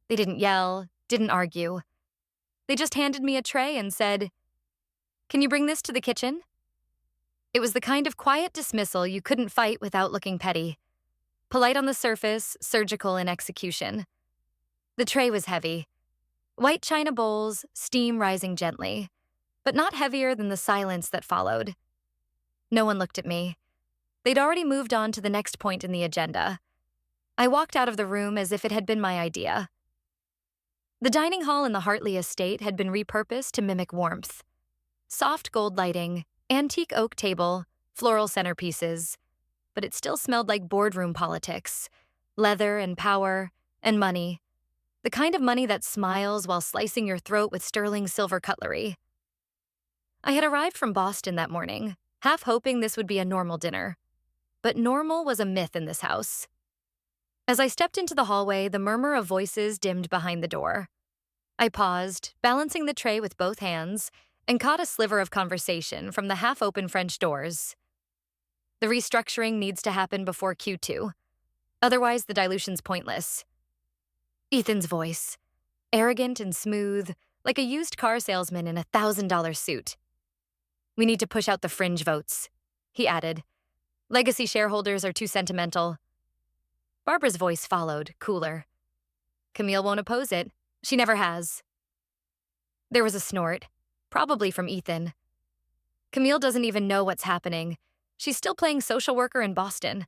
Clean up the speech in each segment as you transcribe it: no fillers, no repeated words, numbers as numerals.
They didn't yell, didn't argue. They just handed me a tray and said, "Can you bring this to the kitchen?" It was the kind of quiet dismissal you couldn't fight without looking petty. Polite on the surface, surgical in execution. The tray was heavy. White china bowls, steam rising gently, but not heavier than the silence that followed. No one looked at me. They'd already moved on to the next point in the agenda. I walked out of the room as if it had been my idea. The dining hall in the Hartley estate had been repurposed to mimic warmth. Soft gold lighting, antique oak table, floral centerpieces, but it still smelled like boardroom politics, leather and power and money, the kind of money that smiles while slicing your throat with sterling silver cutlery. I had arrived from Boston that morning, half hoping this would be a normal dinner. But normal was a myth in this house. As I stepped into the hallway, the murmur of voices dimmed behind the door. I paused, balancing the tray with both hands, and caught a sliver of conversation from the half-open French doors. The restructuring needs to happen before Q2. Otherwise, the dilution's pointless. Ethan's voice, arrogant and smooth, like a used car salesman in a $1,000 suit. "We need to push out the fringe votes," he added. "Legacy shareholders are too sentimental." Barbara's voice followed, cooler. "Camille won't oppose it. She never has." There was a snort, probably from Ethan. "Camille doesn't even know what's happening. She's still playing social worker in Boston."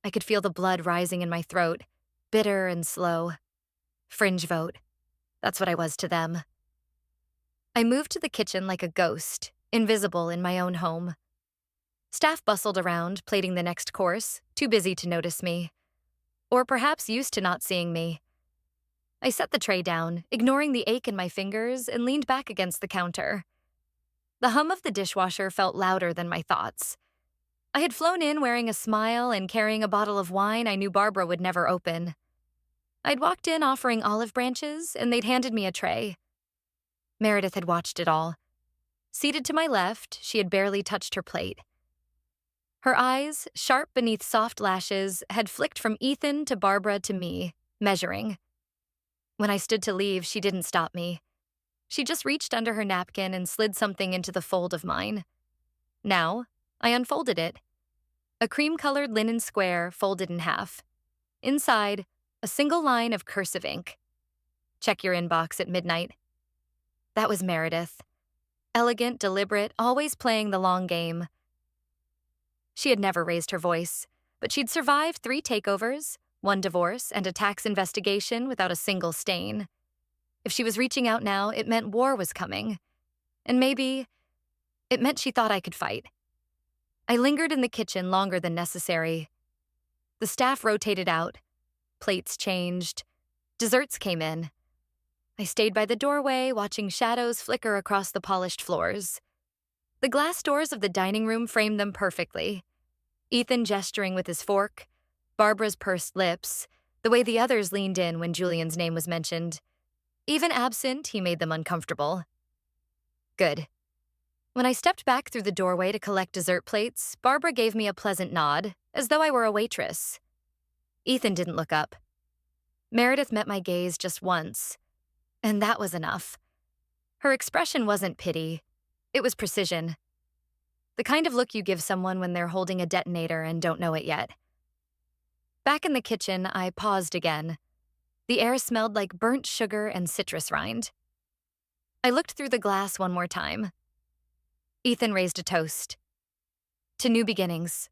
I could feel the blood rising in my throat, bitter and slow. Fringe vote. That's what I was to them. I moved to the kitchen like a ghost, invisible in my own home. Staff bustled around, plating the next course, too busy to notice me. Or perhaps used to not seeing me. I set the tray down, ignoring the ache in my fingers, and leaned back against the counter. The hum of the dishwasher felt louder than my thoughts. I had flown in wearing a smile and carrying a bottle of wine I knew Barbara would never open. I'd walked in offering olive branches, and they'd handed me a tray. Meredith had watched it all. Seated to my left, she had barely touched her plate. Her eyes, sharp beneath soft lashes, had flicked from Ethan to Barbara to me, measuring. When I stood to leave, she didn't stop me. She just reached under her napkin and slid something into the fold of mine. Now, I unfolded it. A cream-colored linen square folded in half. Inside, a single line of cursive ink. "Check your inbox at midnight." That was Meredith. Elegant, deliberate, always playing the long game. She had never raised her voice, but she'd survived 3 takeovers, 1 divorce, and a tax investigation without a single stain. If she was reaching out now, it meant war was coming. And maybe it meant she thought I could fight. I lingered in the kitchen longer than necessary. The staff rotated out. Plates changed. Desserts came in. I stayed by the doorway, watching shadows flicker across the polished floors. The glass doors of the dining room framed them perfectly. Ethan gesturing with his fork, Barbara's pursed lips, the way the others leaned in when Julian's name was mentioned. Even absent, he made them uncomfortable. Good. When I stepped back through the doorway to collect dessert plates, Barbara gave me a pleasant nod, as though I were a waitress. Ethan didn't look up. Meredith met my gaze just once, and that was enough. Her expression wasn't pity. It was precision. The kind of look you give someone when they're holding a detonator and don't know it yet. Back in the kitchen, I paused again. The air smelled like burnt sugar and citrus rind. I looked through the glass one more time. Ethan raised a toast. To new beginnings.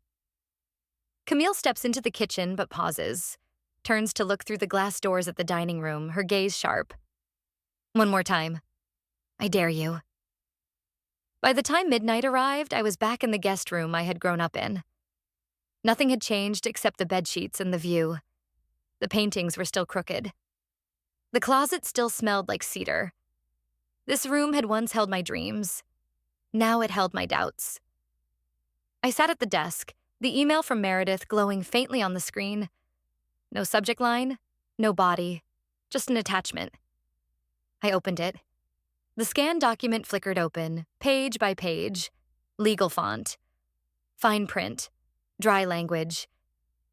Camille steps into the kitchen but pauses, turns to look through the glass doors at the dining room, her gaze sharp. One more time. I dare you. By the time midnight arrived, I was back in the guest room I had grown up in. Nothing had changed except the bedsheets and the view. The paintings were still crooked. The closet still smelled like cedar. This room had once held my dreams. Now it held my doubts. I sat at the desk, the email from Meredith glowing faintly on the screen. No subject line, no body, just an attachment. I opened it. The scanned document flickered open, page by page, legal font, fine print, dry language,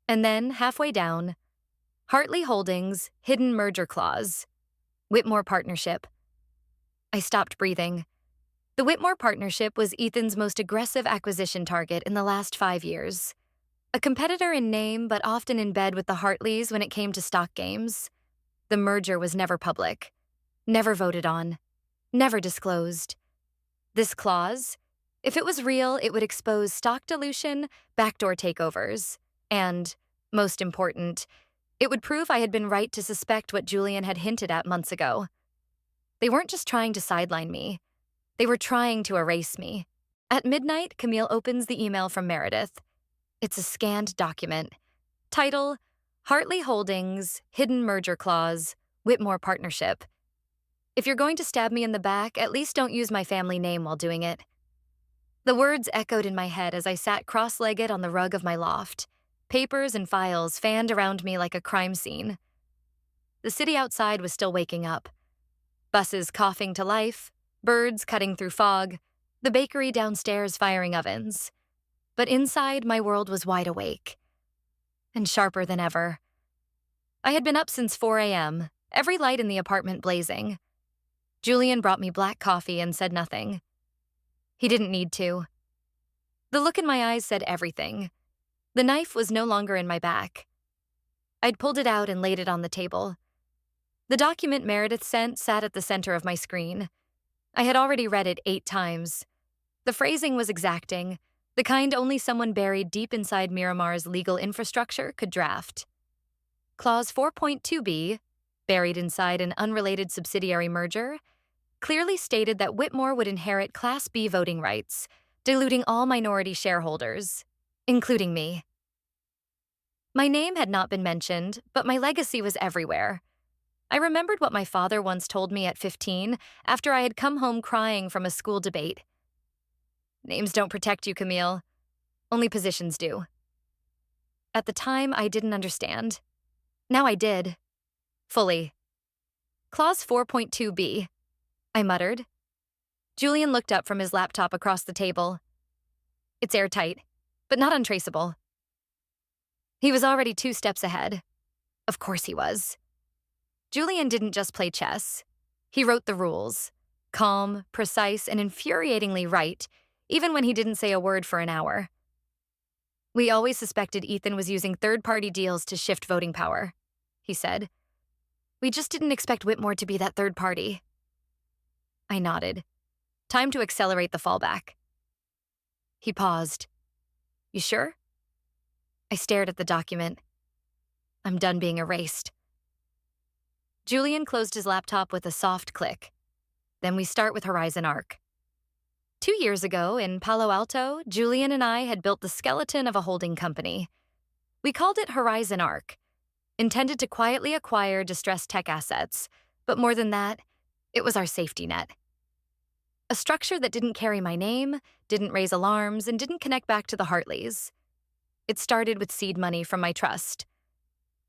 and then, halfway down, Hartley Holdings, hidden merger clause. Whitmore Partnership. I stopped breathing. The Whitmore Partnership was Ethan's most aggressive acquisition target in the last 5 years. A competitor in name, but often in bed with the Hartleys when it came to stock games. The merger was never public, never voted on, never disclosed. This clause, if it was real, it would expose stock dilution, backdoor takeovers, and, most important, it would prove I had been right to suspect what Julian had hinted at months ago. They weren't just trying to sideline me. They were trying to erase me. At midnight, Camille opens the email from Meredith. It's a scanned document. Title, Hartley Holdings, Hidden Merger Clause, Whitmore Partnership. If you're going to stab me in the back, at least don't use my family name while doing it. The words echoed in my head as I sat cross-legged on the rug of my loft. Papers and files fanned around me like a crime scene. The city outside was still waking up. Buses coughing to life, birds cutting through fog, the bakery downstairs firing ovens. But inside, my world was wide awake. And sharper than ever. I had been up since 4 a.m., every light in the apartment blazing. Julian brought me black coffee and said nothing. He didn't need to. The look in my eyes said everything. The knife was no longer in my back. I'd pulled it out and laid it on the table. The document Meredith sent sat at the center of my screen. I had already read it 8 times. The phrasing was exacting, the kind only someone buried deep inside Miramar's legal infrastructure could draft. Clause 4.2b, buried inside an unrelated subsidiary merger, clearly stated that Whitmore would inherit Class B voting rights, diluting all minority shareholders, including me. My name had not been mentioned, but my legacy was everywhere. I remembered what my father once told me at 15 after I had come home crying from a school debate. Names don't protect you, Camille. Only positions do. At the time, I didn't understand. Now I did. Fully. Clause 4.2b, I muttered. Julian looked up from his laptop across the table. It's airtight, but not untraceable. He was already 2 steps ahead. Of course he was. Julian didn't just play chess. He wrote the rules. Calm, precise, and infuriatingly right, even when he didn't say a word for an hour. We always suspected Ethan was using third-party deals to shift voting power, he said. We just didn't expect Whitmore to be that third party. I nodded. Time to accelerate the fallback. He paused. You sure? I stared at the document. I'm done being erased. Julian closed his laptop with a soft click. Then we start with Horizon Arc. 2 years ago, in Palo Alto, Julian and I had built the skeleton of a holding company. We called it Horizon Arc, intended to quietly acquire distressed tech assets, but more than that, it was our safety net. A structure that didn't carry my name, didn't raise alarms, and didn't connect back to the Hartleys. It started with seed money from my trust.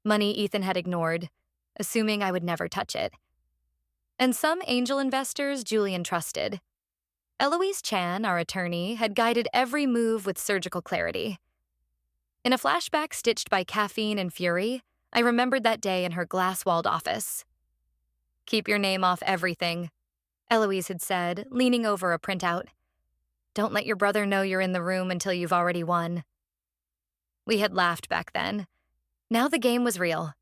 Money Ethan had ignored, assuming I would never touch it. And some angel investors Julian trusted. Eloise Chan, our attorney, had guided every move with surgical clarity. In a flashback stitched by caffeine and fury, I remembered that day in her glass-walled office. Keep your name off everything, Eloise had said, leaning over a printout. Don't let your brother know you're in the room until you've already won. We had laughed back then. Now the game was real.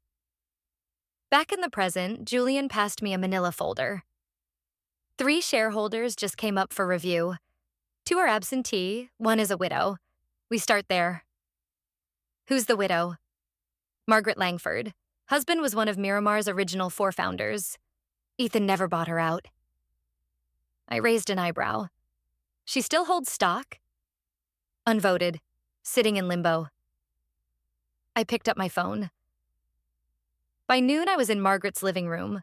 Back in the present, Julian passed me a manila folder. 3 shareholders just came up for review. 2 are absentee, 1 is a widow. We start there. Who's the widow? Margaret Langford. Husband was one of Miramar's original 4 founders. Ethan never bought her out. I raised an eyebrow. She still holds stock? Unvoted, sitting in limbo. I picked up my phone. By noon, I was in Margaret's living room.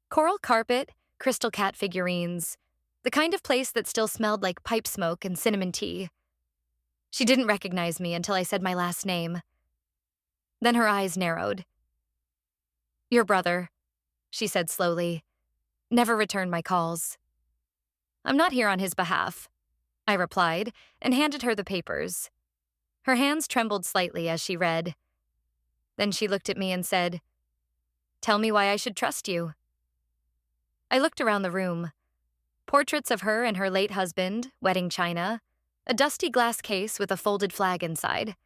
Coral carpet, crystal cat figurines, the kind of place that still smelled like pipe smoke and cinnamon tea. She didn't recognize me until I said my last name. Then her eyes narrowed. Your brother, she said slowly, never returned my calls. I'm not here on his behalf, I replied, and handed her the papers. Her hands trembled slightly as she read. Then she looked at me and said, Tell me why I should trust you. I looked around the room. Portraits of her and her late husband, wedding china, a dusty glass case with a folded flag inside.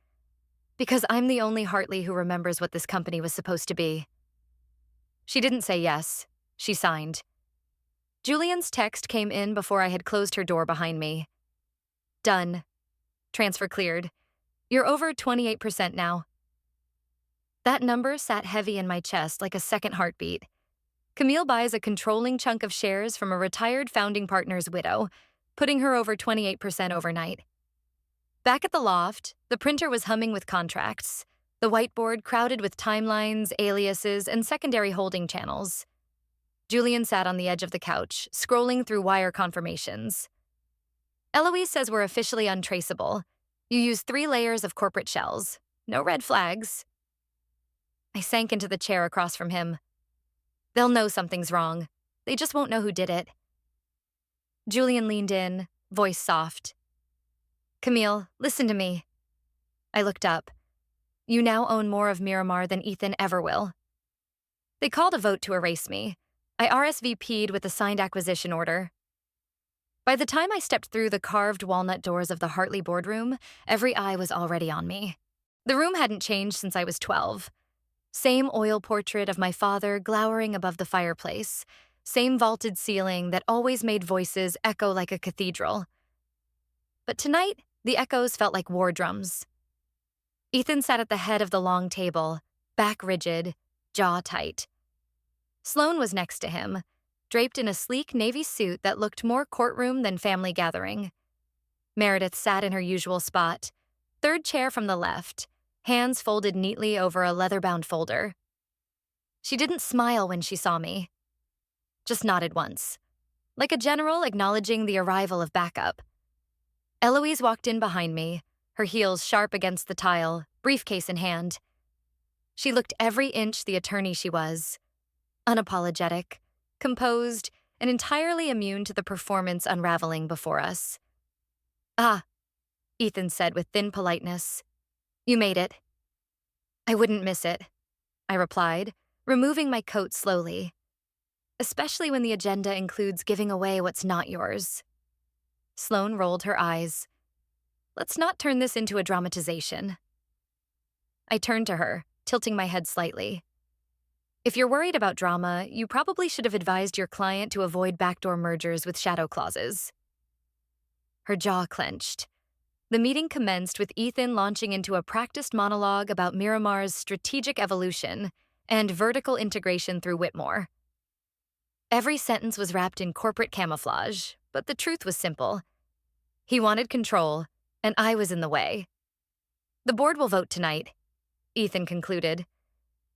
Because I'm the only Hartley who remembers what this company was supposed to be. She didn't say yes. She signed. Julian's text came in before I had closed her door behind me. Done. Transfer cleared. You're over 28% now. That number sat heavy in my chest like a second heartbeat. Camille buys a controlling chunk of shares from a retired founding partner's widow, putting her over 28% overnight. Back at the loft, the printer was humming with contracts, the whiteboard crowded with timelines, aliases, and secondary holding channels. Julian sat on the edge of the couch, scrolling through wire confirmations. Eloise says we're officially untraceable. You use 3 layers of corporate shells. No red flags. I sank into the chair across from him. They'll know something's wrong. They just won't know who did it. Julian leaned in, voice soft. Camille, listen to me. I looked up. You now own more of Miramar than Ethan ever will. They called a vote to erase me. I RSVP'd with a signed acquisition order. By the time I stepped through the carved walnut doors of the Hartley boardroom, every eye was already on me. The room hadn't changed since I was 12. Same oil portrait of my father glowering above the fireplace. Same vaulted ceiling that always made voices echo like a cathedral. But tonight, the echoes felt like war drums. Ethan sat at the head of the long table, back rigid, jaw tight. Sloane was next to him, draped in a sleek navy suit that looked more courtroom than family gathering. Meredith sat in her usual spot, third chair from the left, hands folded neatly over a leather-bound folder. She didn't smile when she saw me. Just nodded once, like a general acknowledging the arrival of backup. Eloise walked in behind me, her heels sharp against the tile, briefcase in hand. She looked every inch the attorney she was. Unapologetic, composed, and entirely immune to the performance unraveling before us. Ah, Ethan said with thin politeness. You made it. I wouldn't miss it, I replied, removing my coat slowly. Especially when the agenda includes giving away what's not yours. Sloane rolled her eyes. Let's not turn this into a dramatization. I turned to her, tilting my head slightly. If you're worried about drama, you probably should have advised your client to avoid backdoor mergers with shadow clauses. Her jaw clenched. The meeting commenced with Ethan launching into a practiced monologue about Miramar's strategic evolution and vertical integration through Whitmore. Every sentence was wrapped in corporate camouflage, but the truth was simple. He wanted control, and I was in the way. The board will vote tonight, Ethan concluded,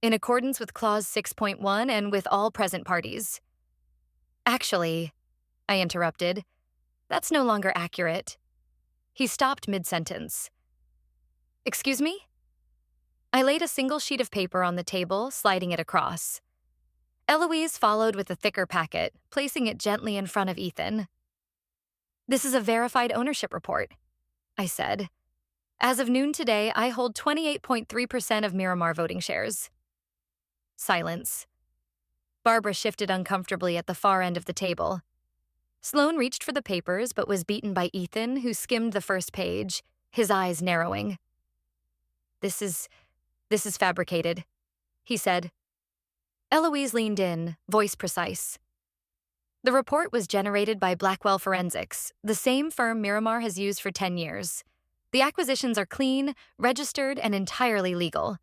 in accordance with Clause 6.1 and with all present parties. Actually, I interrupted, that's no longer accurate. He stopped mid-sentence. Excuse me? I laid a single sheet of paper on the table, sliding it across. Eloise followed with a thicker packet, placing it gently in front of Ethan. This is a verified ownership report, I said. As of noon today, I hold 28.3% of Miramar voting shares. Silence. Barbara shifted uncomfortably at the far end of the table. Sloane reached for the papers but was beaten by Ethan, who skimmed the first page, his eyes narrowing. This is fabricated, he said. Eloise leaned in, voice precise. The report was generated by Blackwell Forensics, the same firm Miramar has used for 10 years. The acquisitions are clean, registered, and entirely legal.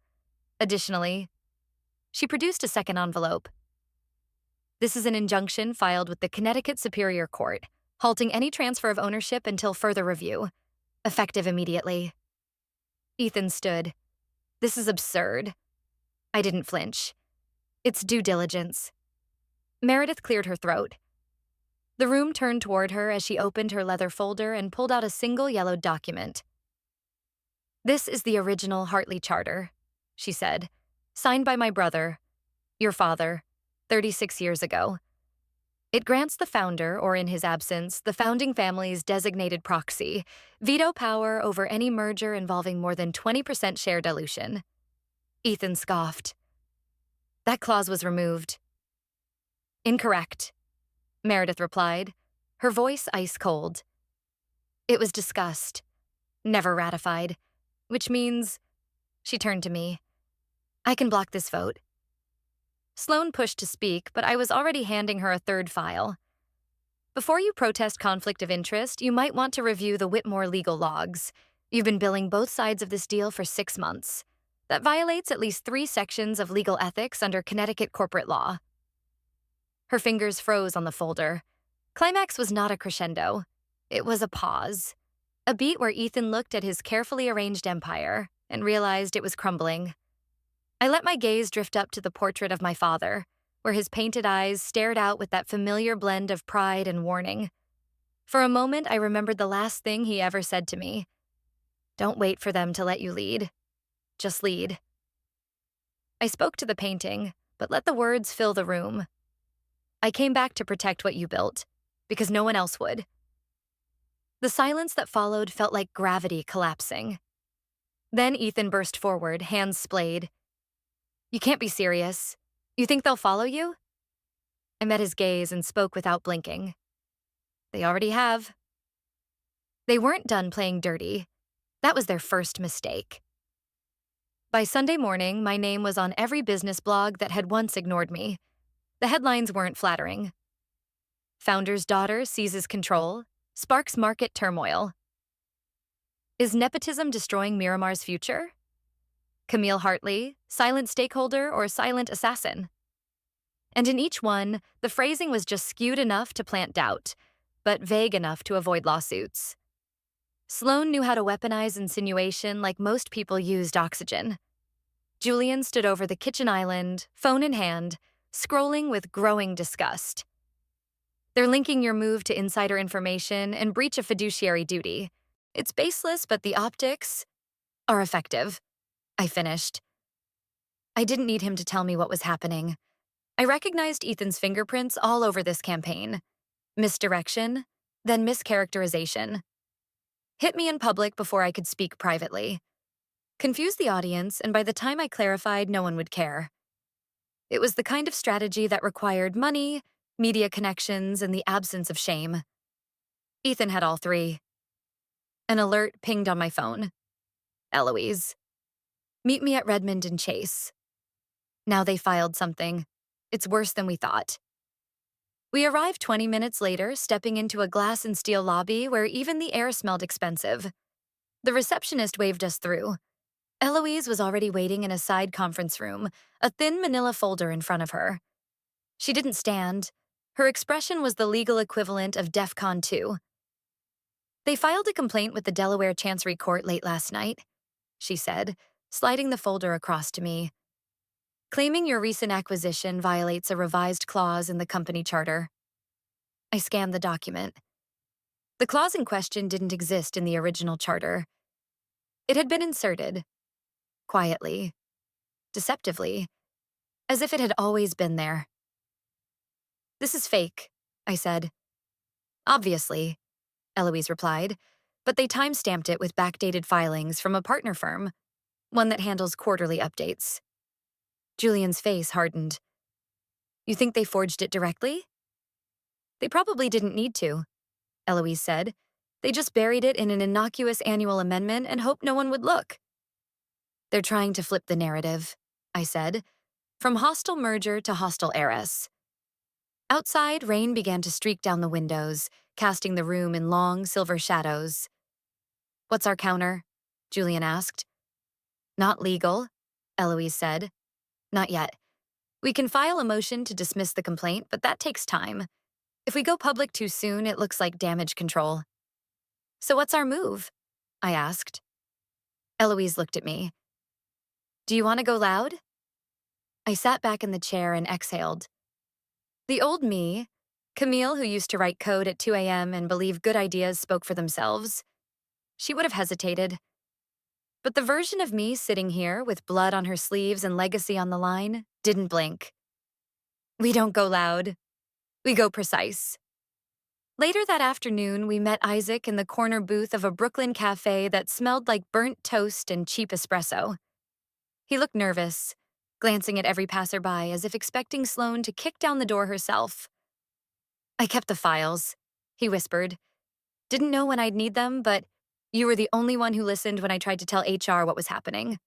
Additionally, she produced a second envelope. This is an injunction filed with the Connecticut Superior Court, halting any transfer of ownership until further review. Effective immediately. Ethan stood. This is absurd. I didn't flinch. It's due diligence. Meredith cleared her throat. The room turned toward her as she opened her leather folder and pulled out a single yellowed document. This is the original Hartley Charter, she said, signed by my brother, your father, 36 years ago. It grants the founder, or in his absence, the founding family's designated proxy, veto power over any merger involving more than 20% share dilution. Ethan scoffed. That clause was removed. Incorrect, Meredith replied, her voice ice cold. It was discussed, never ratified, which means, she turned to me, I can block this vote. Sloane pushed to speak, but I was already handing her a third file. Before you protest conflict of interest, you might want to review the Whitmore legal logs. You've been billing both sides of this deal for 6 months. That violates at least 3 sections of legal ethics under Connecticut corporate law. Her fingers froze on the folder. Climax was not a crescendo. It was a pause. A beat where Ethan looked at his carefully arranged empire and realized it was crumbling. I let my gaze drift up to the portrait of my father, where his painted eyes stared out with that familiar blend of pride and warning. For a moment, I remembered the last thing he ever said to me. Don't wait for them to let you lead. Just lead. I spoke to the painting, but let the words fill the room. I came back to protect what you built, because no one else would. The silence that followed felt like gravity collapsing. Then Ethan burst forward, hands splayed. You can't be serious. You think they'll follow you? I met his gaze and spoke without blinking. They already have. They weren't done playing dirty. That was their first mistake. By Sunday morning, my name was on every business blog that had once ignored me. The headlines weren't flattering. Founder's daughter seizes control, sparks market turmoil. Is nepotism destroying Miramar's future? Camille Hartley, silent stakeholder or silent assassin? And in each one, the phrasing was just skewed enough to plant doubt, but vague enough to avoid lawsuits. Sloane knew how to weaponize insinuation like most people used oxygen. Julian stood over the kitchen island, phone in hand, scrolling with growing disgust. They're linking your move to insider information and breach of fiduciary duty. It's baseless, but the optics are effective. I finished. I didn't need him to tell me what was happening. I recognized Ethan's fingerprints all over this campaign. Misdirection, then mischaracterization. Hit me in public before I could speak privately. Confused the audience, and by the time I clarified, no one would care. It was the kind of strategy that required money, media connections, and the absence of shame. Ethan had all 3. An alert pinged on my phone. Eloise. Meet me at Redmond and Chase. Now they filed something. It's worse than we thought. We arrived 20 minutes later, stepping into a glass and steel lobby where even the air smelled expensive. The receptionist waved us through. Eloise was already waiting in a side conference room, a thin manila folder in front of her. She didn't stand. Her expression was the legal equivalent of DEFCON 2. They filed a complaint with the Delaware Chancery Court late last night, she said, sliding the folder across to me. Claiming your recent acquisition violates a revised clause in the company charter. I scanned the document. The clause in question didn't exist in the original charter. It had been inserted, quietly, deceptively, as if it had always been there. This is fake, I said. Obviously, Eloise replied, but they time-stamped it with backdated filings from a partner firm, one that handles quarterly updates. Julian's face hardened. You think they forged it directly? They probably didn't need to, Eloise said. They just buried it in an innocuous annual amendment and hoped no one would look. They're trying to flip the narrative, I said, from hostile merger to hostile heiress. Outside, rain began to streak down the windows, casting the room in long, silver shadows. What's our counter? Julian asked. Not legal, Eloise said. Not yet. We can file a motion to dismiss the complaint, but that takes time. If we go public too soon, it looks like damage control. So what's our move? I asked. Eloise looked at me. Do you want to go loud? I sat back in the chair and exhaled. The old me, Camille, who used to write code at 2 a.m. and believe good ideas spoke for themselves, she would have hesitated. But the version of me sitting here with blood on her sleeves and legacy on the line didn't blink. We don't go loud. We go precise. Later that afternoon, we met Isaac in the corner booth of a Brooklyn cafe that smelled like burnt toast and cheap espresso. He looked nervous, glancing at every passerby as if expecting Sloane to kick down the door herself. "I kept the files," he whispered. "Didn't know when I'd need them, but you were the only one who listened when I tried to tell HR what was happening."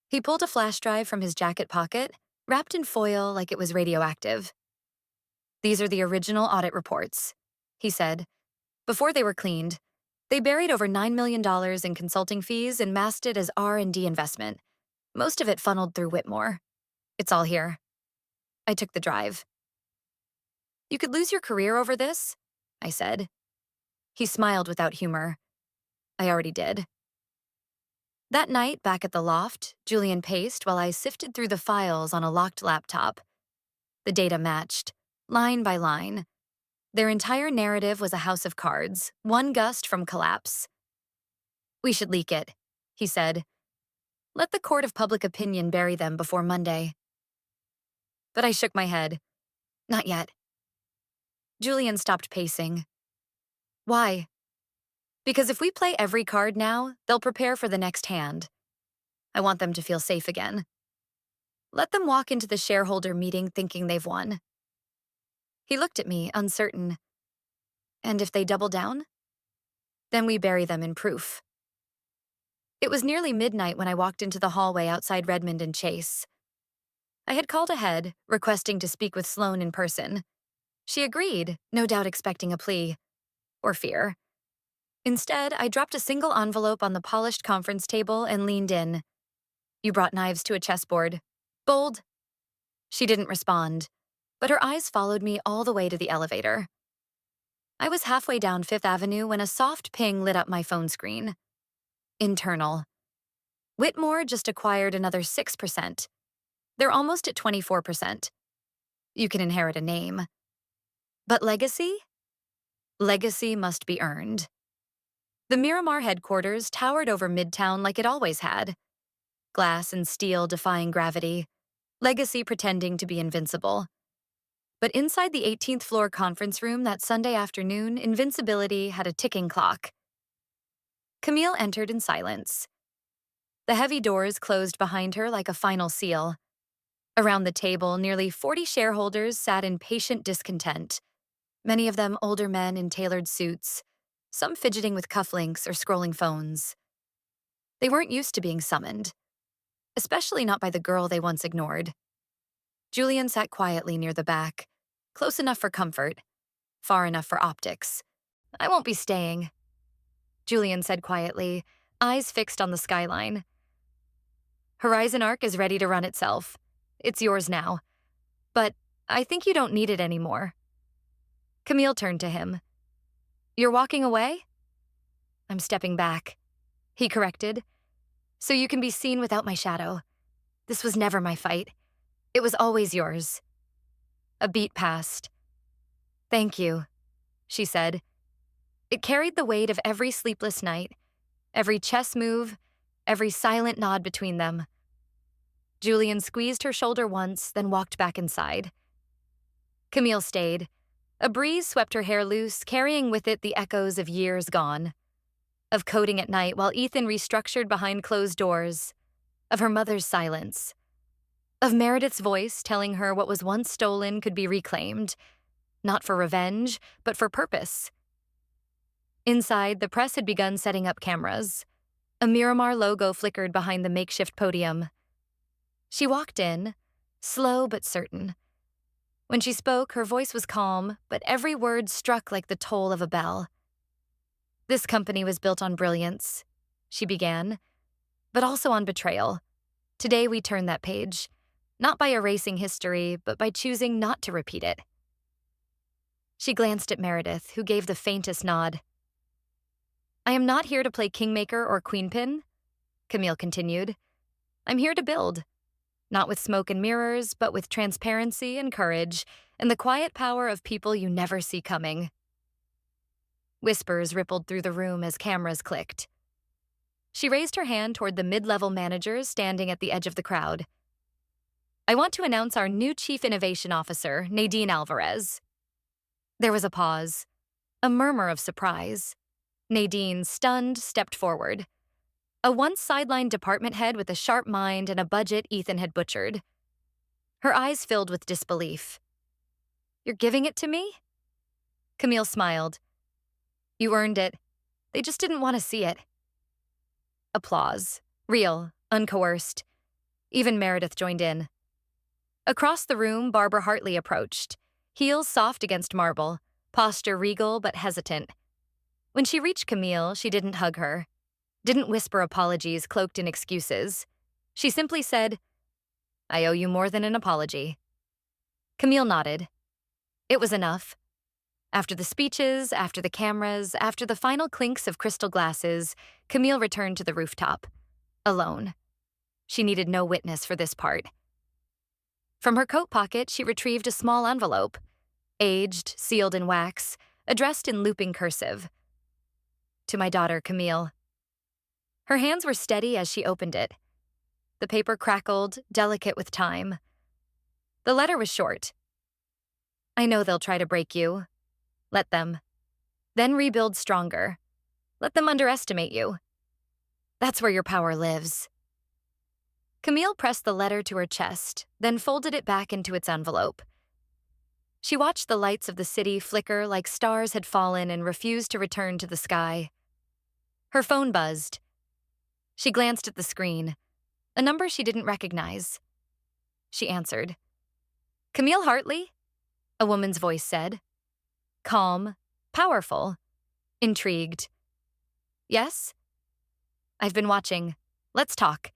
He pulled a flash drive from his jacket pocket, wrapped in foil like it was radioactive. "These are the original audit reports," he said. "Before they were cleaned, they buried over $9 million in consulting fees and masked it as R&D investment. Most of it funneled through Whitmore. It's all here." I took the drive. "You could lose your career over this," I said. He smiled without humor. "I already did." That night, back at the loft, Julian paced while I sifted through the files on a locked laptop. The data matched, line by line. Their entire narrative was a house of cards, one gust from collapse. "We should leak it," he said. "Let the court of public opinion bury them before Monday." But I shook my head. "Not yet." Julian stopped pacing. "Why?" "Because if we play every card now, they'll prepare for the next hand. I want them to feel safe again. Let them walk into the shareholder meeting thinking they've won." He looked at me, uncertain. "And if they double down?" "Then we bury them in proof." It was nearly midnight when I walked into the hallway outside Redmond and Chase. I had called ahead, requesting to speak with Sloane in person. She agreed, no doubt expecting a plea. Or fear. Instead, I dropped a single envelope on the polished conference table and leaned in. "You brought knives to a chessboard. Bold." She didn't respond, but her eyes followed me all the way to the elevator. I was halfway down Fifth Avenue when a soft ping lit up my phone screen. Internal. "Whitmore just acquired another 6%. They're almost at 24%. You can inherit a name. But legacy? Legacy must be earned." The Miramar headquarters towered over Midtown like it always had. Glass and steel defying gravity. Legacy pretending to be invincible. But inside the 18th floor conference room that Sunday afternoon, invincibility had a ticking clock. Camille entered in silence. The heavy doors closed behind her like a final seal. Around the table, nearly 40 shareholders sat in patient discontent, many of them older men in tailored suits, some fidgeting with cufflinks or scrolling phones. They weren't used to being summoned, especially not by the girl they once ignored. Julian sat quietly near the back, close enough for comfort, far enough for optics. "I won't be staying," Julian said quietly, eyes fixed on the skyline. "Horizon Arc is ready to run itself. It's yours now. But I think you don't need it anymore." Camille turned to him. "You're walking away?" "I'm stepping back," he corrected, "so you can be seen without my shadow. This was never my fight. It was always yours." A beat passed. "Thank you," she said. It carried the weight of every sleepless night, every chess move, every silent nod between them. Julian squeezed her shoulder once, then walked back inside. Camille stayed. A breeze swept her hair loose, carrying with it the echoes of years gone. Of coding at night while Ethan restructured behind closed doors. Of her mother's silence. Of Meredith's voice telling her what was once stolen could be reclaimed. Not for revenge, but for purpose. Inside, the press had begun setting up cameras. A Miramar logo flickered behind the makeshift podium. She walked in, slow but certain. When she spoke, her voice was calm, but every word struck like the toll of a bell. "This company was built on brilliance," she began, "but also on betrayal. Today we turn that page, not by erasing history, but by choosing not to repeat it." She glanced at Meredith, who gave the faintest nod. "I am not here to play kingmaker or queenpin," Camille continued. "I'm here to build. Not with smoke and mirrors, but with transparency and courage, and the quiet power of people you never see coming." Whispers rippled through the room as cameras clicked. She raised her hand toward the mid-level managers standing at the edge of the crowd. "I want to announce our new Chief Innovation Officer, Nadine Alvarez." There was a pause, a murmur of surprise. Nadine, stunned, stepped forward. A once sidelined department head with a sharp mind and a budget Ethan had butchered. Her eyes filled with disbelief. "You're giving it to me?" Camille smiled. "You earned it. They just didn't want to see it." Applause. Real, uncoerced. Even Meredith joined in. Across the room, Barbara Hartley approached, heels soft against marble, posture regal but hesitant. When she reached Camille, she didn't hug her, didn't whisper apologies cloaked in excuses. She simply said, "I owe you more than an apology." Camille nodded. It was enough. After the speeches, after the cameras, after the final clinks of crystal glasses, Camille returned to the rooftop. Alone. She needed no witness for this part. From her coat pocket, she retrieved a small envelope, aged, sealed in wax, addressed in looping cursive. "To my daughter, Camille." Her hands were steady as she opened it. The paper crackled, delicate with time. The letter was short. "I know they'll try to break you. Let them. Then rebuild stronger. Let them underestimate you. That's where your power lives." Camille pressed the letter to her chest, then folded it back into its envelope. She watched the lights of the city flicker like stars had fallen and refused to return to the sky. Her phone buzzed. She glanced at the screen, a number she didn't recognize. She answered. "Camille Hartley?" a woman's voice said. Calm, powerful, intrigued. "Yes?" "I've been watching. Let's talk."